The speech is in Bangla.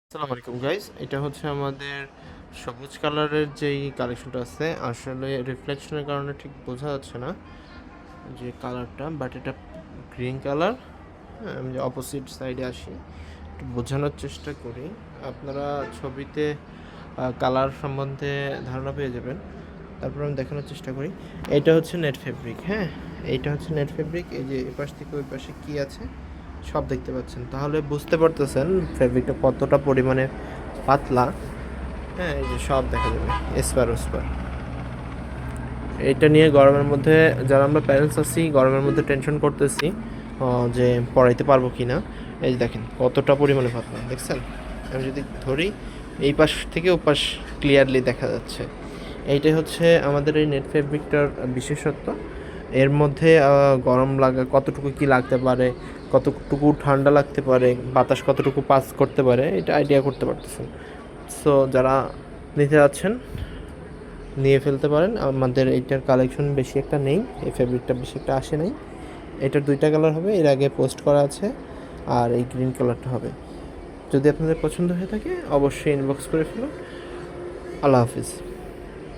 আসসালামু আলাইকুম গাইস, এটা হচ্ছে আমাদের সবুজ কালারের যেই কালেকশনটা আছে। আসলে রিফ্লেকশনের কারণে ঠিক বোঝা যাচ্ছে না যে কালারটা, বাট এটা গ্রিন কালার। হ্যাঁ, আমি যে অপোজিট সাইডে আসি, একটু বোঝানোর চেষ্টা করি। আপনারা ছবিতে কালার সম্বন্ধে ধারণা পেয়ে যাবেন। তারপর আমি দেখানোর চেষ্টা করি। এইটা হচ্ছে নেট ফেব্রিক। হ্যাঁ, এইটা হচ্ছে নেট ফেব্রিক। এই যে এপাশ থেকে ওই পাশে কী আছে সব দেখতে পাচ্ছেন, তাহলে বুঝতে পারতেছেন ফেব্রিকটা কতটা পরিমাণে পাতলা। হ্যাঁ, এই যে সব দেখা যাবে এসপার ওসপার। এটা নিয়ে গরমের মধ্যে যারা আমরা প্যারেন্টস আছি, গরমের মধ্যে টেনশন করতেছি যে পড়াইতে পারবো কি না। এই যে দেখেন কতটা পরিমাণে পাতলা, দেখছেন? আমি যদি ধরি, এই পাশ থেকে ও পাশ ক্লিয়ারলি দেখা যাচ্ছে। এইটাই হচ্ছে আমাদের এই নেট ফেব্রিকটার বিশেষত্ব। এর মধ্যে গরম লাগা কতটুকু কি লাগতে পারে, কতটুকু ঠান্ডা লাগতে পারে, বাতাস কতটুকু পাস করতে পারে, এটা আইডিয়া করতে পারতেছেন। সো যারা নিতে যাচ্ছেন নিয়ে ফেলতে পারেন। আমাদের এইটার কালেকশন বেশি একটা নেই, এই ফেব্রিকটা বেশি একটা আসে নাই। এটার দুইটা কালার হবে, এর আগে পোস্ট করা আছে, আর এই গ্রিন কালারটা হবে। যদি আপনাদের পছন্দ হয়ে থাকে অবশ্যই ইনবক্স করে ফেলুন। আল্লাহ হাফিজ।